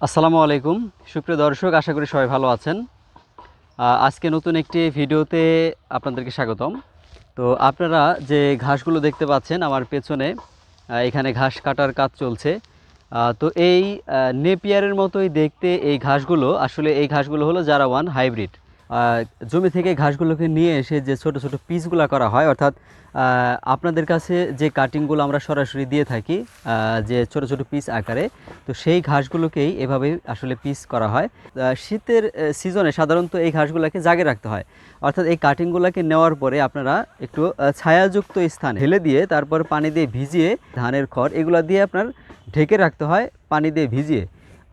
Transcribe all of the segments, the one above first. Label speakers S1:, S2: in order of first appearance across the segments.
S1: আসসালামু আলাইকুম সুপ্রিয় দর্শক, আশা করি সবাই ভালো আছেন। আজকে নতুন একটি ভিডিওতে আপনাদেরকে স্বাগতম। তো আপনারা যে ঘাসগুলো দেখতে পাচ্ছেন আমার পেছনে, এখানে ঘাস কাটার কাজ চলছে। তো এই নেপিয়ারের মতোই দেখতে এই ঘাসগুলো, আসলে এই ঘাসগুলো হলো জারাওয়ান হাইব্রিড। জমি থেকে ঘাসগুলোকে নিয়ে এসে যে ছোট ছোট পিসগুলো করা হয়, অর্থাৎ আপনাদের কাছে যে কাটিংগুলো আমরা সরাসরি দিয়ে থাকি, যে ছোট ছোট পিস আকারে, তো সেই ঘাসগুলোকেই এভাবেই আসলে পিস করা হয়। শীতের সিজনে সাধারণত এই ঘাসগুলোকে জাগে রাখতে হয়, অর্থাৎ এই কাটিংগুলোকে নেওয়ার পরে আপনারা একটু ছায়াযুক্ত স্থানে ঢেলে দিয়ে তারপর পানি দিয়ে ভিজিয়ে, ধানের খড় এগুলো দিয়ে আপনার ঢেকে রাখতে হয় পানি দিয়ে ভিজিয়ে,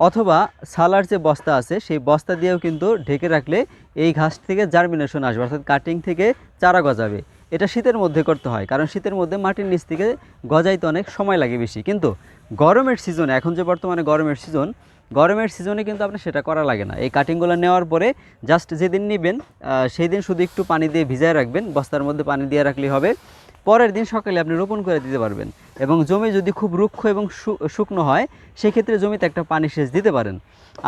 S1: অথবা সালার যে বস্তা আছে সেই বস্তা দিয়েও কিন্তু ঢেকে রাখলে এই ঘাস থেকে জার্মিনেশন আসবে, অর্থাৎ কাটিং থেকে চারা গজাবে। এটা শীতের মধ্যে করতে হয়, কারণ শীতের মধ্যে মাটির নিচ থেকে গজাইতে অনেক সময় লাগে বেশি। কিন্তু গরমের সিজনে, এখন যে বর্তমানে গরমের সিজনে কিন্তু আপনার সেটা করা লাগে না। এই কাটিংগুলো নেওয়ার পরে জাস্ট যেদিন নেবেন সেই দিন শুধু একটু পানি দিয়ে ভিজায় রাখবেন, বস্তার মধ্যে পানি দিয়ে রাখলেই হবে। পরের দিন সকালে আপনি রোপণ করে দিতে পারবেন। এবং জমি যদি খুব রুক্ষ এবং শুকনো হয়, সেক্ষেত্রে জমিতে একটা পানি সেচ দিতে পারেন।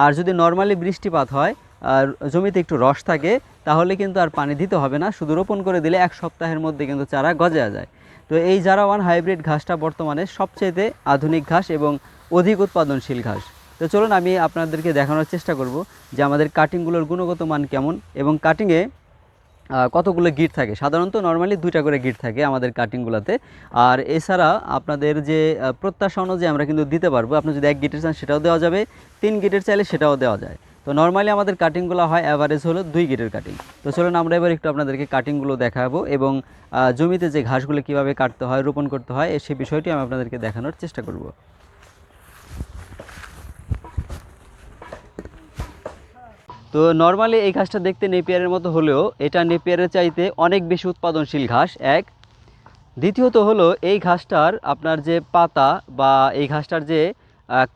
S1: আর যদি নর্মালি বৃষ্টিপাত হয় আর জমিতে একটু রস থাকে, তাহলে কিন্তু আর পানি দিতে হবে না, শুধু রোপণ করে দিলে 1 সপ্তাহের মধ্যে কিন্তু চারা গজা যায়। তো এই জারাওয়ান হাইব্রিড ঘাসটা বর্তমানে সবচেয়ে আধুনিক ঘাস এবং অধিক উৎপাদনশীল ঘাস। তো চলুন আমি আপনাদেরকে দেখানোর চেষ্টা করব যে আমাদের কাটিংগুলোর গুণগত মান কেমন এবং কাটিংয়ে কতগুলো গিট থাকে। সাধারণত নর্মালি 2টা করে গিট থাকে আমাদের কাটিংগুলোতে। আর এছাড়া আপনাদের যে প্রত্যাশা অনুযায়ী আমরা কিন্তু দিতে পারবো। আপনি যদি 1 গিটের চান সেটাও দেওয়া যাবে, 3 গিটের চাইলে সেটাও দেওয়া যায়। তো নর্মালি আমাদের কাটিংগুলো হয় অ্যাভারেজ হলো 2 গিটের কাটিং। তো চলুন আমরা এবার একটু আপনাদেরকে কাটিংগুলো দেখাবো এবং জমিতে যে ঘাসগুলো কীভাবে কাটতে হয়, রোপণ করতে হয়, সেই বিষয়টি আমি আপনাদেরকে দেখানোর চেষ্টা করব। তো নর্মালি এই ঘাসটা দেখতে নেপিয়ারের মতো হলেও এটা নেপিয়ারের চাইতে অনেক বেশি উৎপাদনশীল ঘাস। এক, দ্বিতীয়ত হলো এই ঘাসটার আপনার যে পাতা বা এই ঘাসটার যে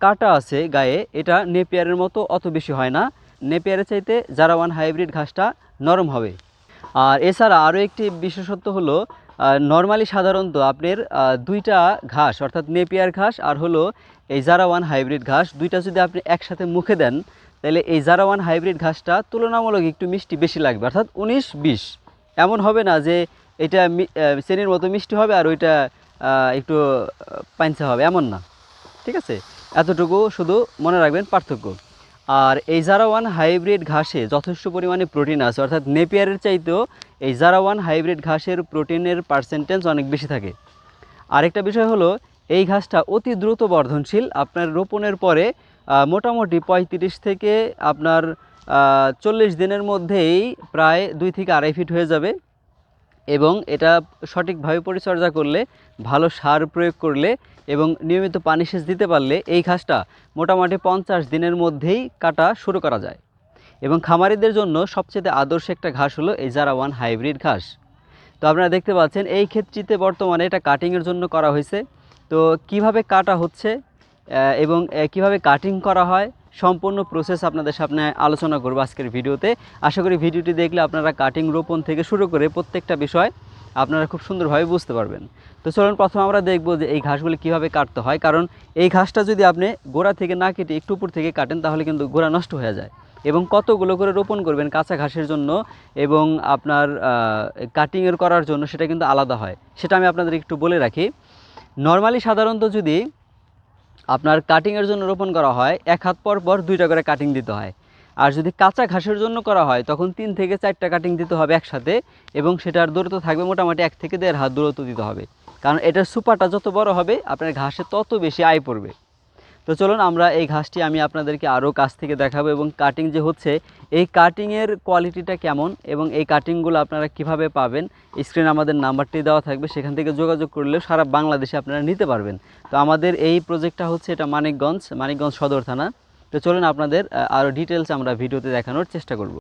S1: কাটা আছে গায়ে, এটা নেপিয়ারের মতো অত বেশি হয় না। নেপিয়ারের চাইতে জারাওয়ান হাইব্রিড ঘাসটা নরম হবে। আর এছাড়া আরও একটি বিশেষত্ব হলো, নর্মালি সাধারণত আপনার 2টা ঘাস, অর্থাৎ নেপিয়ার ঘাস আর হলো এই জারাওয়ান হাইব্রিড ঘাস, 2টা যদি আপনি একসাথে মুখে দেন, তাহলে এই জারাওয়ান হাইব্রিড ঘাসটা তুলনামূলক একটু মিষ্টি বেশি লাগবে, অর্থাৎ 19-20। এমন হবে না যে এটা চেনির মতো মিষ্টি হবে আর ওইটা একটু পাঞ্চা হবে, এমন না। ঠিক আছে, এতটুকু শুধু মনে রাখবেন পার্থক্য। আর এই জারাওয়ান হাইব্রিড ঘাসে যথেষ্ট পরিমাণে প্রোটিন আছে, অর্থাৎ নেপিয়ারের চাইতেও এই জারাওয়ান হাইব্রিড ঘাসের প্রোটিনের পার্সেন্টেজ অনেক বেশি থাকে। আরেকটা বিষয় হলো, এই ঘাসটা অতি দ্রুত বর্ধনশীল। আপনার রোপণের পরে মোটামুটি 35 থেকে আপনার 40 দিনের মধ্যেই প্রায় 2 থেকে 2.5 ফিট হয়ে যাবে। এবং এটা সঠিকভাবে পরিচর্যা করলে, ভালো সার প্রয়োগ করলে এবং নিয়মিত পানি সেচ দিতে পারলে এই ঘাসটা মোটামুটি 50 দিনের মধ্যেই কাটা শুরু করা যায়। এবং খামারিদের জন্য সবচেয়ে আদর্শ একটা ঘাস হলো এই জারাওয়ান হাইব্রিড ঘাস। তো আপনারা দেখতে পাচ্ছেন এই ক্ষেত্রটিতে বর্তমানে এটা কাটিংয়ের জন্য করা হয়েছে। তো কিভাবে কাটা হচ্ছে এবং কিভাবে কাটিং করা হয়, সম্পূর্ণ প্রসেস আপনাদের সামনে আলোচনা করব আজকের ভিডিওতে। আশা করি ভিডিওটি দেখলে আপনারা কাটিং, রোপণ থেকে শুরু করে প্রত্যেকটা বিষয় আপনারা খুব সুন্দরভাবে বুঝতে পারবেন। তো চলুন প্রথমে আমরা দেখব যে এই ঘাসগুলি কিভাবে কাটতে হয়, কারণ এই ঘাসটা যদি আপনি গোড়া থেকে না কেটে একটু উপর থেকে কাটেন, তাহলে কিন্তু গোড়া নষ্ট হয়ে যায়। এবং কতগুলো করে রোপণ করবেন কাঁচা ঘাসের জন্য এবং আপনার কাটিংয়ের করার জন্য, সেটা কিন্তু আলাদা হয়। সেটা আমি আপনাদের একটু বলে রাখি। নর্মালি সাধারণত যদি আপনার কাটিংয়ের জন্য রোপণ করা হয়, 1 হাত পর পর 2টা করে কাটিং দিতে হয়। আর যদি কাঁচা ঘাসের জন্য করা হয়, তখন 3 থেকে 4টা কাটিং দিতে হবে একসাথে, এবং সেটার দূরত্ব থাকবে মোটামুটি 1 থেকে 1.5 হাত দূরত্ব দিতে হবে। কারণ এটার সুপারটা যত বড় হবে আপনার ঘাসে তত বেশি আয় পড়বে। তো চলুন আমরা এই ঘাসটি আমি আপনাদেরকে আরও কাছ থেকে দেখাবো, এবং কাটিং যে হচ্ছে এই কাটিংয়ের কোয়ালিটিটা কেমন এবং এই কাটিংগুলো আপনারা কিভাবে পাবেন, স্ক্রিনে আমাদের নাম্বারটি দেওয়া থাকবে, সেখান থেকে যোগাযোগ করলেও সারা বাংলাদেশে আপনারা নিতে পারবেন। তো আমাদের এই প্রজেক্টটা হচ্ছে এটা মানিকগঞ্জ সদর থানা। তো চলুন আপনাদের আরও ডিটেলস আমরা ভিডিওতে দেখানোর চেষ্টা করব।